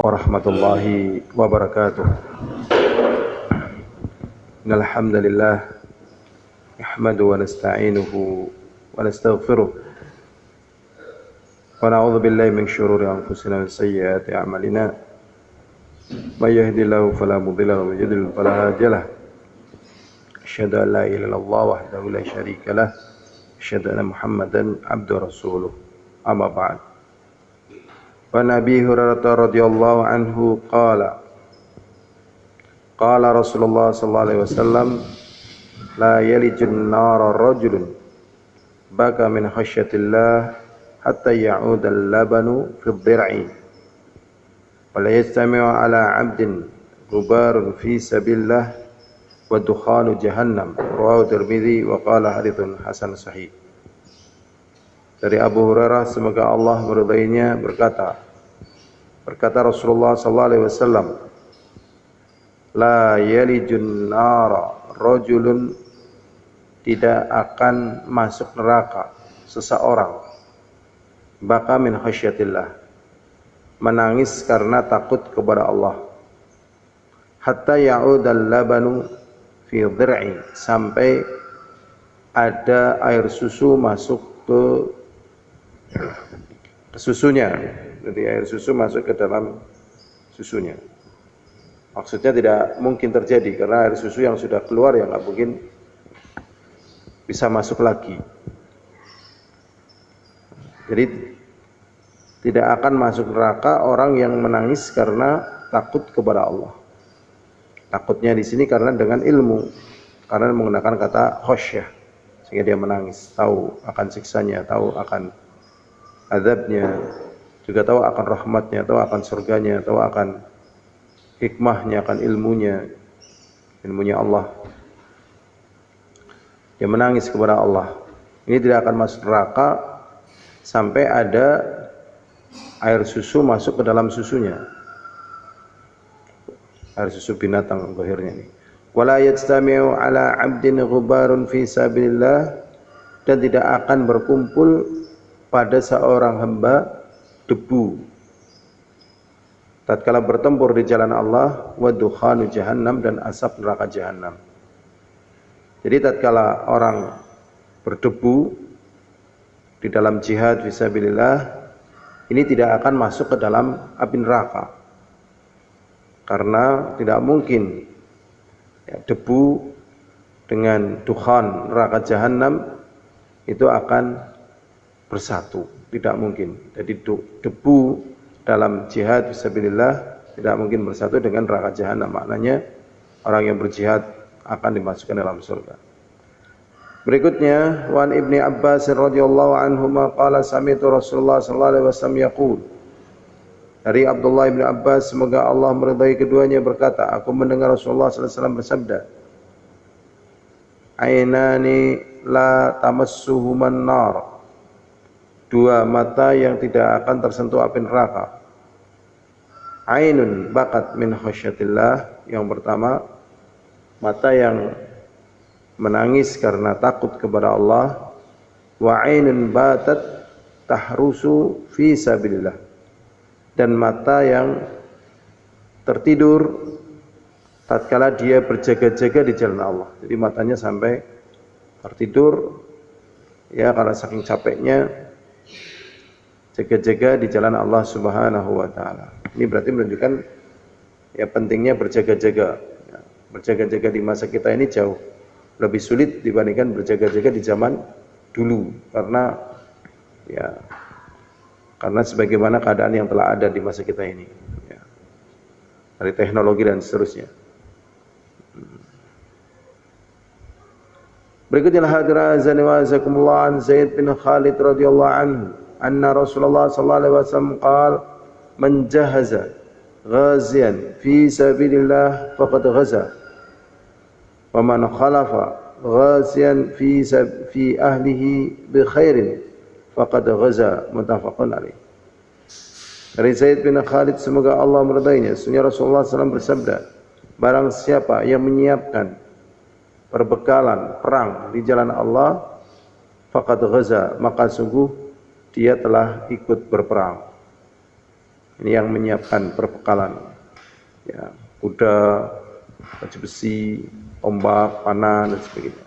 warahmatullahi wabarakatuh. Innal hamdalillah nahmadu wa nasta'inuhu wa nastaghfiruh wa na'udzu billahi min shururi anfusina wa sayyiati a'malina. May yahdihillahu fala mudilla lahu wa may yudlil fala hadiya lahu. Asyhadu an la ilaha illallah wahdahu la syarika lah. Asyhadu anna Muhammadan abduhu wa rasuluh. Amma ba'd. Wa Nabi Hurairah radhiyallahu anhu qala Rasulullah sallallahu alaihi wasallam la yalijun nara rajulun baka min khasyatillah hatta ya'ud al-labanu fi dhir'i wa la yastami'u ala 'abdin gubarun fi sabilillah wa dukhanu jahannam rawahu Tirmidzi wa qala haditsun hasan sahih. Dari Abu Hurairah, semoga Allah meridainya, berkata Rasulullah sallallahu alaihi wasallam, la yalijun nara rajulun, tidak akan masuk neraka seseorang, baka min khasyatillah, menangis karena takut kepada Allah, hatta ya'udal labanu fi dhir'i, sampai ada air susu masuk ke susunya. Jadi air susu masuk ke dalam susunya. Maksudnya tidak mungkin terjadi, karena air susu yang sudah keluar yang nggak mungkin bisa masuk lagi. Jadi tidak akan masuk neraka orang yang menangis karena takut kepada Allah. Takutnya di sini karena dengan ilmu, karena menggunakan kata khasyah, sehingga dia menangis, tahu akan siksanya, tahu akan azabnya, juga tahu akan rahmatnya, tahu akan surganya, tahu akan hikmahnya, akan ilmunya Allah. Dia menangis kepada Allah. Ini tidak akan masuk neraka sampai ada air susu masuk ke dalam susunya. Air susu binatang zahirnya ini. Wala yajtami'u ala 'abdin ghubarun fi sabilillah, dan tidak akan berkumpul pada seorang hamba debu tatkala bertempur di jalan Allah, wa dukhanu jahannam, dan asap neraka jahannam. Jadi tatkala orang berdebu di dalam jihad fisabilillah, ini tidak akan masuk ke dalam api neraka, karena tidak mungkin debu dengan dukhan neraka jahannam itu akan bersatu, tidak mungkin. Jadi debu dalam jihad fisabilillah tidak mungkin bersatu dengan neraka jahanam. Maknanya orang yang berjihad akan dimasukkan dalam surga. Berikutnya, wan Ibni Abbas radhiyallahu anhuma qala sami'tu Rasulullah sallallahu alaihi wasallam yaqul. Dari Abdullah bin Abbas, semoga Allah meridai keduanya, berkata, aku mendengar Rasulullah sallallahu alaihi wasallam bersabda, ainani la tamassuhuman nar, dua mata yang tidak akan tersentuh api neraka. Ainun bakat min khasyatillah, yang pertama mata yang menangis karena takut kepada Allah. Wa ainun batat tahrusu fi sabilillah, dan mata yang tertidur tatkala dia berjaga-jaga di jalan Allah. Jadi matanya sampai tertidur ya karena saking capeknya jaga-jaga di jalan Allah Subhanahu wa taala. Ini berarti menunjukkan ya pentingnya berjaga-jaga. Berjaga-jaga di masa kita ini jauh lebih sulit dibandingkan berjaga-jaga di zaman dulu, karena sebagaimana keadaan yang telah ada di masa kita ini, ya, dari teknologi dan seterusnya. Berikutnya hadirin azani wa azakumullah, an Zaid bin Khalid radhiyallahu anhu anna Rasulullah sallallahu alaihi wasallam qala man jahaza ghaziyan fi sabilillah faqad ghaza wa man khalafa ghaziyan fi ahlihi bi khairin faqad ghaza, muttafaqun alaih. Dari Zaid bin Khalid, semoga Allah meridainya, sesungguhnya Rasulullah SAW bersabda, barang siapa yang menyiapkan perbekalan perang di jalan Allah, faqad ghaza, maka sungguh dia telah ikut berperang. Ini yang menyiapkan perbekalan. Ya, kuda, baju besi, tombak, panah dan sebagainya.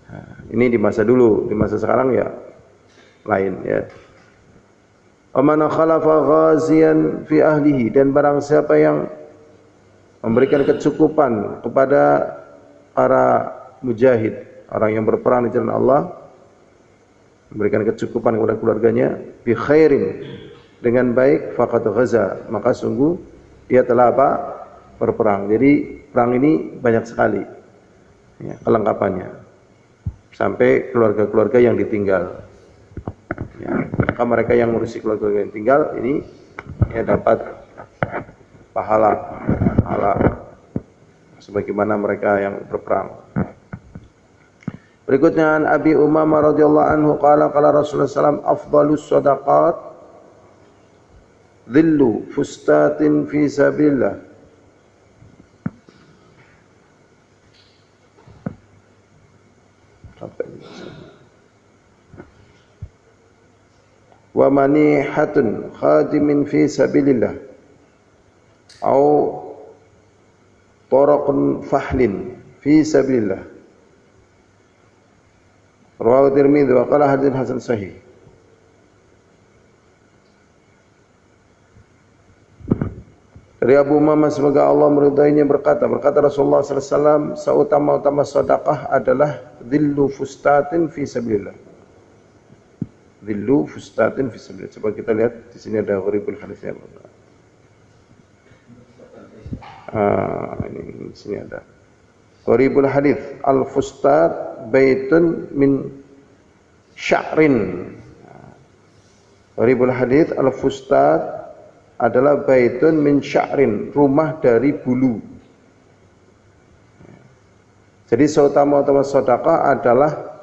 Nah, ini di masa dulu, di masa sekarang ya lain ya. Aman khalafa ghaziyan fi ahlihi, dan barang siapa yang memberikan kecukupan kepada para mujahid, orang yang berperang di jalan Allah, memberikan kecukupan kepada keluarganya, bi khairin, dengan baik, faqad ghaza, maka sungguh dia telah apa? Berperang. Jadi perang ini banyak sekali ya, kelengkapannya, sampai keluarga-keluarga yang ditinggal ya, maka mereka yang ngurusi keluarga yang tinggal ini ya dapat pahala sebagaimana mereka yang berperang. Berikutnya an Abi Umamah radhiyallahu anhu qala qala Rasulullah sallallahu alaihi wasallam afdhalus shadaqat dhillu fustatin fi sabilillah. Wa manihatun khadimin fi sabilillah au taraqun fahlin fi sabilillah. Rawahu Tirmidzi wa qala hadits hasan sahih. Dari Abu Umamah semoga Allah meridainya berkata Rasulullah sallallahu alaihi wasallam, seutama-utama sedekah adalah dhillu fustatin fi sabilillah. Dhillu fustatin fi sabilillah. Coba kita lihat di sini ada gharibul hadisnya. Ini di sini ada. Gharibul hadis, al-fustat baitun min sya'rin. Gharibul hadis, al-fustat adalah baitun min sya'rin, rumah dari bulu. Jadi seutama-utama sedekah adalah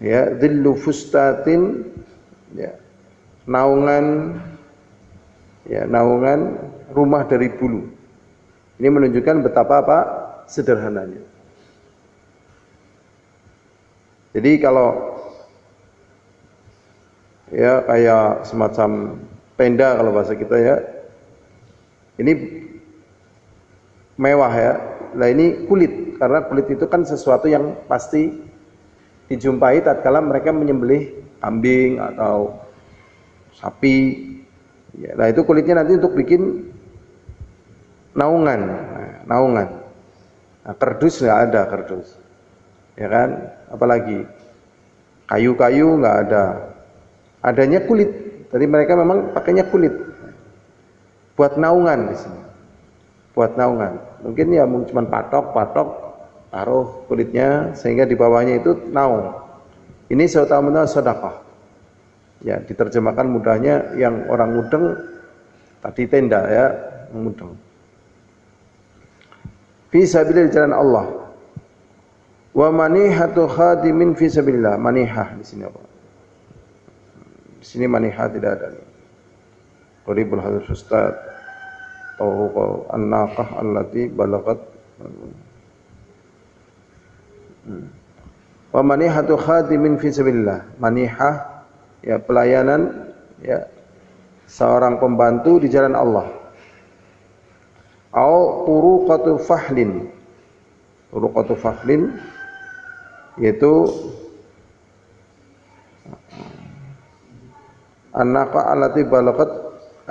ya dhillu fustatin, ya naungan rumah dari bulu. Ini menunjukkan betapa apa sederhananya. Jadi kalau ya kayak semacam tenda kalau bahasa kita ya, ini mewah ya. Nah ini kulit, karena kulit itu kan sesuatu yang pasti dijumpai tatkala mereka menyembelih kambing atau sapi. Ya, nah itu kulitnya nanti untuk bikin naungan. Nah, kardus nggak ada kardus, ya kan? Apalagi kayu-kayu nggak ada. Adanya kulit. Jadi mereka memang pakainya kulit buat naungan di sini. Buat naungan. Mungkin ya cuma patok taruh kulitnya sehingga di bawahnya itu naung. Ini seutama sedekah. Ya, diterjemahkan mudahnya yang orang mudeng tadi tenda ya, mudeng. Fi sabilillah, di jalan Allah. Wa manihatu khadimin fi sabilillah. Manihah di sini apa? Di sini manihah tidak ada. Qaribul hadis ustaz atau an-naqah allati balagat. Wa manihatu khadimin fi sabilillah. Manihah ya pelayanan ya seorang pembantu di jalan Allah. Au turuqatu fahlin. Turuqatu fahlin yaitu an-naqa allati balagat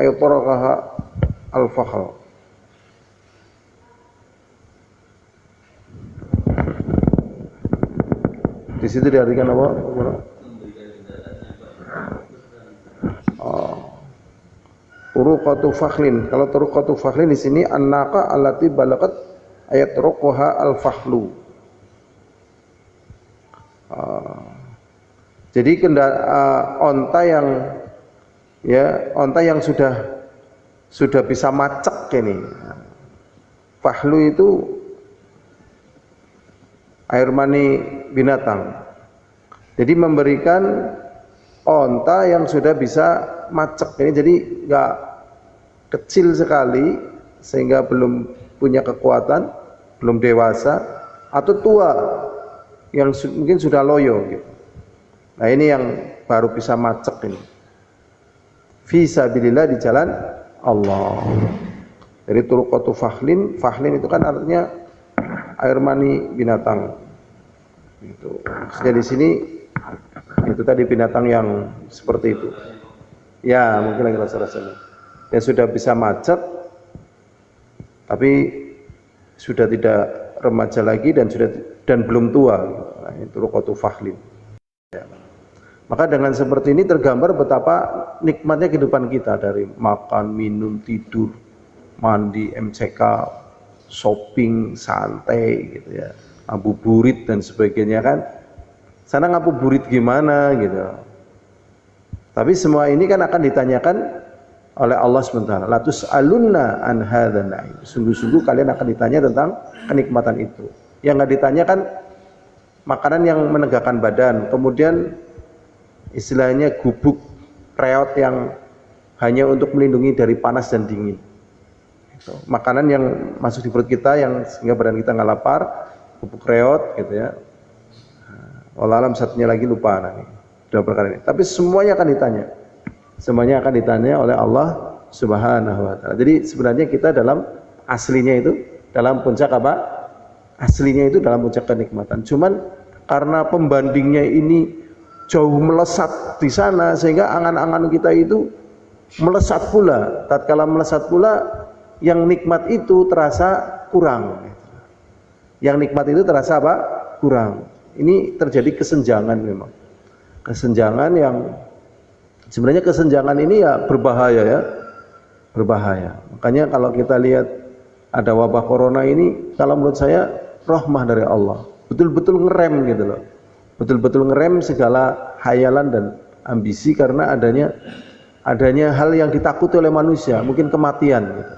ay taraqaha al-fakhl. Di situ diartikan apa? Turuqatu fakhlin. Kalau turuqatu fakhlin di sini an-naqa allati balagat ayat ruqha al-fakhlu. Jadi onta yang sudah bisa macek ini. Fahlu itu air mani binatang. Jadi memberikan onta yang sudah bisa macek ini, jadi enggak kecil sekali sehingga belum punya kekuatan, belum dewasa, atau tua yang mungkin sudah loyo gitu. Nah ini yang baru bisa macek ini. Fi sabilillah, di jalan Allah. Jadi turqatu fahlin, fahlin itu kan artinya air mani binatang. Itu. Maksudnya di sini itu tadi binatang yang seperti itu. Ya, mungkin lagi rasa-rasanya. Yang sudah bisa macet tapi sudah tidak remaja lagi dan belum tua. Nah, itu turqatu fahlin. Ya. Maka dengan seperti ini tergambar betapa nikmatnya kehidupan kita, dari makan, minum, tidur, mandi, MCK, shopping, santai gitu ya, ngabuburit dan sebagainya kan. Sana ngabuburit gimana gitu. Tapi semua ini kan akan ditanyakan oleh Allah SWT. La tus'alunna an hadzal na'im. Sungguh-sungguh kalian akan ditanya tentang kenikmatan itu. Yang enggak ditanya kan makanan yang menegakkan badan, kemudian istilahnya gubuk reot yang hanya untuk melindungi dari panas dan dingin. Makanan yang masuk di perut kita yang sehingga badan kita nggak lapar, gubuk reot gitu ya. Wallah alam satunya lagi lupa nih. Dua perkara ini. Tapi semuanya akan ditanya. Semuanya akan ditanya oleh Allah Subhanahu wa taala. Jadi sebenarnya kita dalam aslinya itu dalam puncak apa? Aslinya itu dalam puncak kenikmatan. Cuman karena pembandingnya ini jauh melesat di sana sehingga angan-angan kita itu melesat pula. Tatkala melesat pula, yang nikmat itu terasa kurang. Yang nikmat itu terasa apa? Kurang. Ini terjadi kesenjangan memang. Kesenjangan yang sebenarnya kesenjangan ini ya berbahaya ya. Berbahaya. Makanya kalau kita lihat ada wabah corona ini, kalau menurut saya rahmah dari Allah. Betul-betul ngerem gitu loh. Betul-betul ngerem segala hayalan dan ambisi karena adanya hal yang ditakuti oleh manusia, mungkin kematian gitu.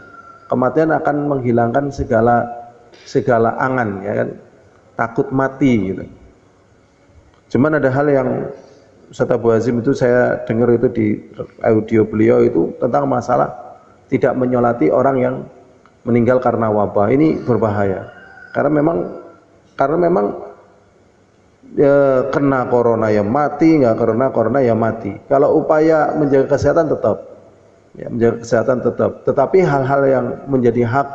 Kematian akan menghilangkan segala angan ya kan. Takut mati gitu. Cuman ada hal yang Ustaz Abu Hazim itu saya dengar itu di audio beliau itu tentang masalah tidak menyolati orang yang meninggal karena wabah. Ini berbahaya. Karena memang ya, kena corona ya mati, nggak kena corona ya mati. Kalau upaya menjaga kesehatan tetap, ya, menjaga kesehatan tetap. Tetapi hal-hal yang menjadi hak,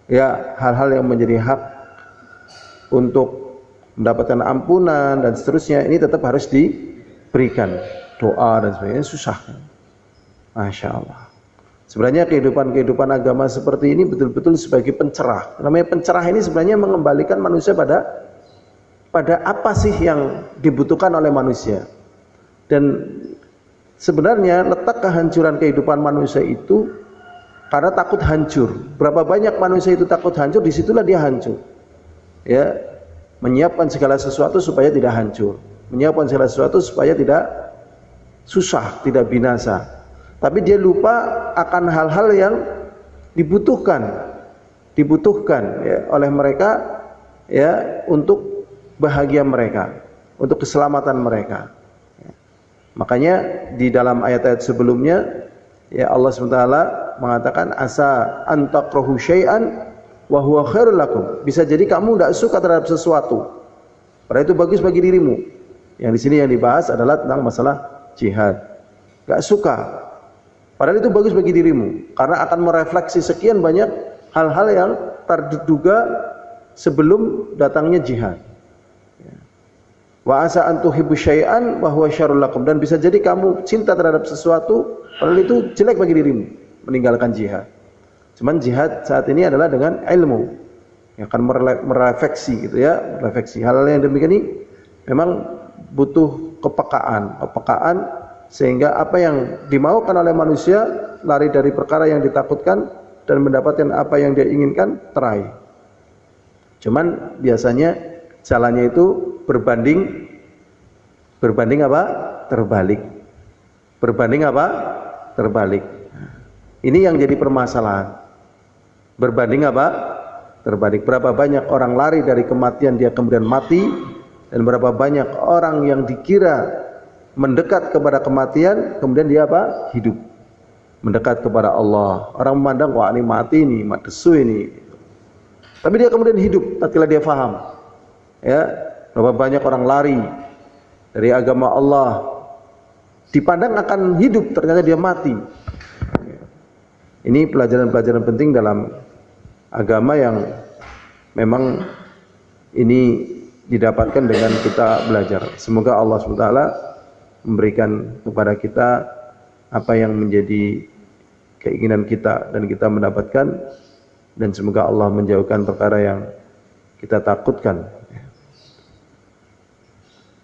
ya hal-hal yang menjadi hak untuk mendapatkan ampunan dan seterusnya ini tetap harus diberikan. Doa dan sebagainya susah. Masya Allah. Sebenarnya kehidupan agama seperti ini betul-betul sebagai pencerah. Namanya pencerah ini sebenarnya mengembalikan manusia pada apa sih yang dibutuhkan oleh manusia. Dan sebenarnya letak kehancuran kehidupan manusia itu karena takut hancur. Berapa banyak manusia itu takut hancur, disitulah dia hancur. Ya, menyiapkan segala sesuatu supaya tidak hancur, menyiapkan segala sesuatu supaya tidak susah, tidak binasa. Tapi dia lupa akan hal-hal yang dibutuhkan ya, oleh mereka ya untuk bahagia mereka, untuk keselamatan mereka. Makanya di dalam ayat-ayat sebelumnya ya Allah SWT mengatakan asa antakrahu syai'an wa huwa khairul lakum. Bisa jadi kamu tidak suka terhadap sesuatu, padahal itu bagus bagi dirimu. Yang di sini yang dibahas adalah tentang masalah jihad. Gak suka, padahal itu bagus bagi dirimu karena akan merefleksi sekian banyak hal-hal yang terduga sebelum datangnya jihad. Wa asa an tuhibbu syai'an wa huwa syarrul lakum. Dan bisa jadi kamu cinta terhadap sesuatu padahal itu jelek bagi dirimu, meninggalkan jihad. Cuman jihad saat ini adalah dengan ilmu yang akan merefleksi gitu ya, merefleksi. Hal yang demikian ini memang butuh kepekaan sehingga apa yang dimaukan oleh manusia lari dari perkara yang ditakutkan dan mendapatkan apa yang dia inginkan teraih. Cuman biasanya jalannya itu berbanding apa? Terbalik. Berbanding apa? Terbalik. Ini yang jadi permasalahan. Berbanding apa? Terbalik. Berapa banyak orang lari dari kematian dia kemudian mati, dan berapa banyak orang yang dikira mendekat kepada kematian kemudian dia apa? Hidup. Mendekat kepada Allah. Orang memandang wah ini mati nih, mati desu ini. Tapi dia kemudian hidup tatkala dia faham. Ya, berapa banyak orang lari dari agama Allah, dipandang akan hidup, ternyata dia mati. Ini pelajaran-pelajaran penting dalam agama yang memang ini didapatkan dengan kita belajar. Semoga Allah SWT memberikan kepada kita apa yang menjadi keinginan kita dan kita mendapatkan, dan semoga Allah menjauhkan perkara yang kita takutkan.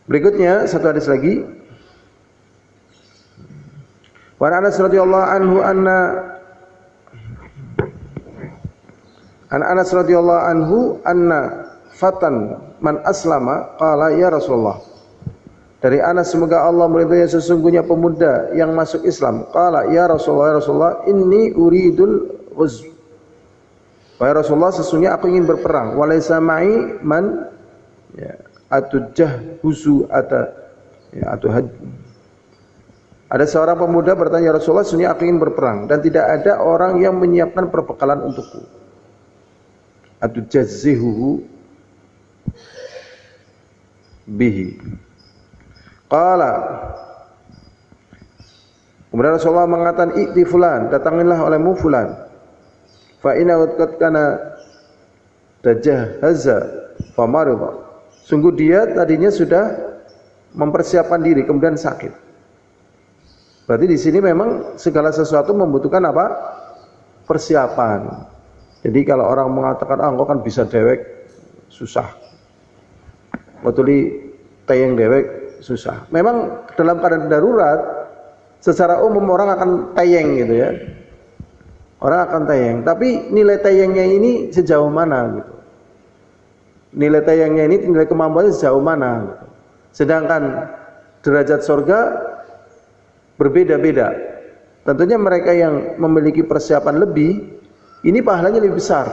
Berikutnya satu hadis lagi. Wa Anas radhiyallahu anhu Anas radhiyallahu anhu anna fatan man aslama qala ya Rasulullah. Dari Anas, semoga Allah meridhai, sesungguhnya pemuda yang masuk Islam. Qala ya Rasulullah, inni uridul ghuzw. Wahai Rasulullah, sesungguhnya aku ingin berperang. Walaysa ma'i man atujahhuzu atuhaj. Ada seorang pemuda bertanya, ya Rasulullah, sesungguhnya aku ingin berperang dan tidak ada orang yang menyiapkan perbekalan untukku. Atujazzihuhu bihi. Qala, kemudian Rasulullah mengatakan, i'ti fulan, datangilah olehmu fulan. Fa inna qad kana tajahhaza fa marida. Sungguh dia tadinya sudah mempersiapkan diri kemudian sakit. Berarti di sini memang segala sesuatu membutuhkan apa? Persiapan. Jadi kalau orang mengatakan, engkau kan bisa dewek, susah. Betuli tayang dewek, susah. Memang dalam keadaan darurat, secara umum orang akan tayang gitu ya. Orang akan tayang. Tapi nilai tayangnya ini sejauh mana gitu. Nilai tayangnya ini, nilai kemampuannya sejauh mana gitu. Sedangkan derajat surga berbeda-beda. Tentunya mereka yang memiliki persiapan lebih, ini pahalanya lebih besar.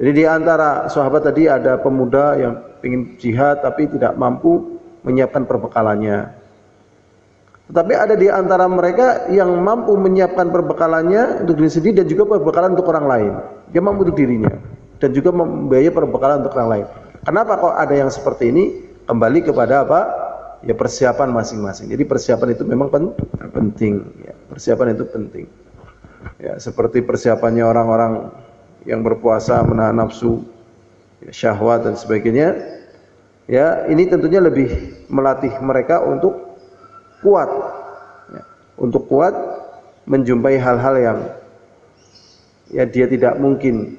Jadi di antara sahabat tadi ada pemuda yang ingin jihad tapi tidak mampu menyiapkan perbekalannya. Tetapi ada di antara mereka yang mampu menyiapkan perbekalannya untuk diri sendiri dan juga perbekalan untuk orang lain. Dia mampu untuk dirinya dan juga membiayai perbekalan untuk orang lain. Kenapa kok ada yang seperti ini? Kembali kepada apa? Ya persiapan masing-masing. Jadi persiapan itu memang penting. Ya, persiapan itu penting. Ya, seperti persiapannya orang-orang yang berpuasa menahan nafsu, ya, syahwat dan sebagainya. Ya, ini tentunya lebih melatih mereka untuk kuat, ya, untuk kuat menjumpai hal-hal yang ya dia tidak mungkin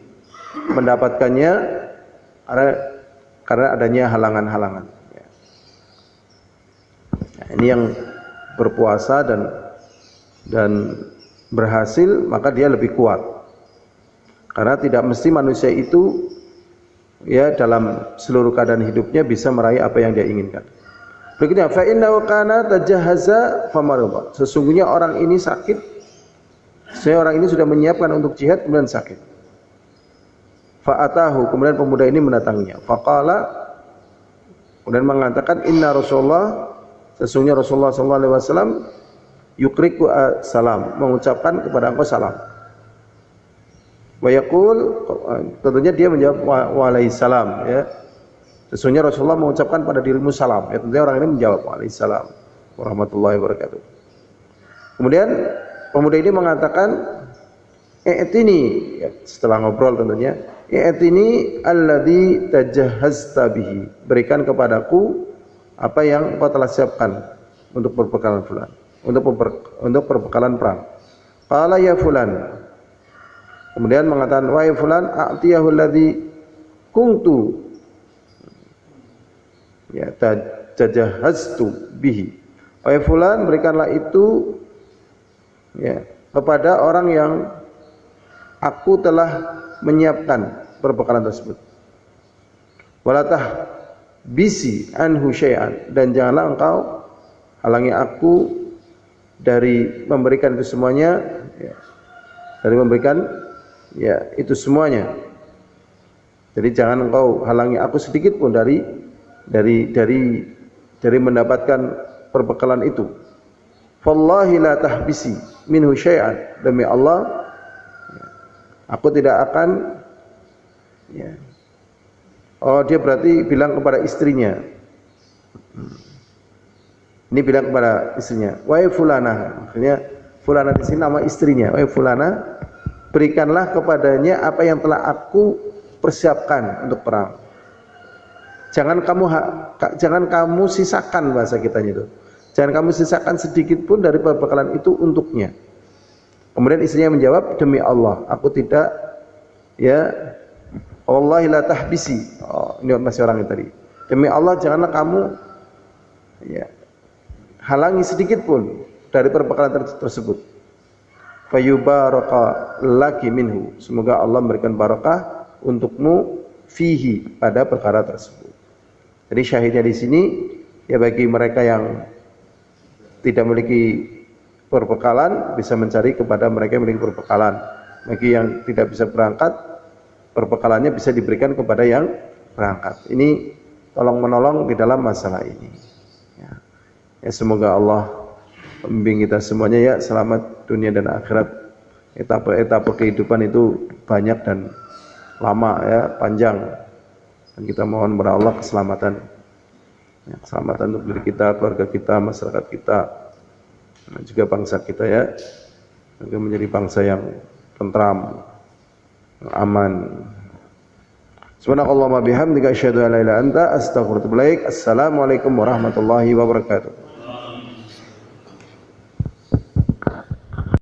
mendapatkannya karena adanya halangan-halangan. Ya. Nah, ini yang berpuasa dan berhasil, maka dia lebih kuat. Karena tidak mesti manusia itu ya dalam seluruh keadaan hidupnya bisa meraih apa yang dia inginkan. Berikutnya, fa innahu kana tajahhaza famarida. Sesungguhnya orang ini sakit. Sesungguhnya orang ini sudah menyiapkan untuk jihad kemudian sakit. Fa atahu, kemudian pemuda ini mendatanginya. Faqala, kemudian mengatakan, inna Rasulullah, sesungguhnya Rasulullah sallallahu alaihi wasallam yukriku salam, mengucapkan kepada engkau salam. Wa yaqul, tentunya dia menjawab waalaikumsalam, ya. Sesungguhnya Rasulullah mengucapkan pada dirimu salam. Ya, tentunya orang ini menjawab waalaikumsalam warahmatullahi wabarakatuh. Kemudian pemuda ini mengatakan, i'tini, ya, setelah ngobrol tentunya, i'tini alladzi tajahhazta bihi. Berikan kepadaku apa yang kau telah siapkan untuk perbekalan fulan. Untuk perbekalan perang. Qala ya fulan. Kemudian mengatakan, wahai fulan, a'tiyahu alladhi kuntu ya tajahhaztu bihi. Wahai fulan, berikanlah itu ya kepada orang yang aku telah menyiapkan perbekalan tersebut. Walatah bisi anhu syai'an, dan janganlah engkau halangi aku dari memberikan itu semuanya, ya, dari memberikan ya itu semuanya. Jadi jangan engkau halangi aku sedikit pun dari mendapatkan perbekalan itu. Wallahi la tahbisi minhu syai'an, demi Allah aku tidak akan ya. Oh, dia berarti bilang kepada istrinya. Ini bilang kepada istrinya, wahai fulana, maksudnya fulana di sini nama istrinya, wahai fulana, berikanlah kepadanya apa yang telah aku persiapkan untuk perang. Jangan kamu sisakan, bahasa kitanya itu. Jangan kamu sisakan sedikit pun dari perbekalan itu untuknya. Kemudian istrinya menjawab, demi Allah, aku tidak, ya, wallahi la tahbisi. Oh, ini masih orang yang tadi. Demi Allah, janganlah kamu, ya, halangi sedikit pun dari perbekalan tersebut. Fayubaraka laki minhu. Semoga Allah memberikan barakah untukmu fihi, pada perkara tersebut. Jadi syahidnya di sini, ya, bagi mereka yang tidak memiliki perbekalan bisa mencari kepada mereka yang memiliki perbekalan. Bagi yang tidak bisa berangkat, perbekalannya bisa diberikan kepada yang berangkat. Ini tolong menolong di dalam masalah ini. Ya, semoga Allah membimbing kita semuanya, ya, selamat dunia dan akhirat. Etapa kehidupan itu banyak dan lama, ya, panjang. Dan kita mohon kepada Allah keselamatan. Ya, keselamatan untuk diri kita, keluarga kita, masyarakat kita, dan juga bangsa kita, ya, agar menjadi bangsa yang tentram, aman. Subhanakallahumma bihamdika asyhadu an la ilaha illa anta astaghfiruka wa atubu ilaik. Assalamualaikum warahmatullahi wabarakatuh.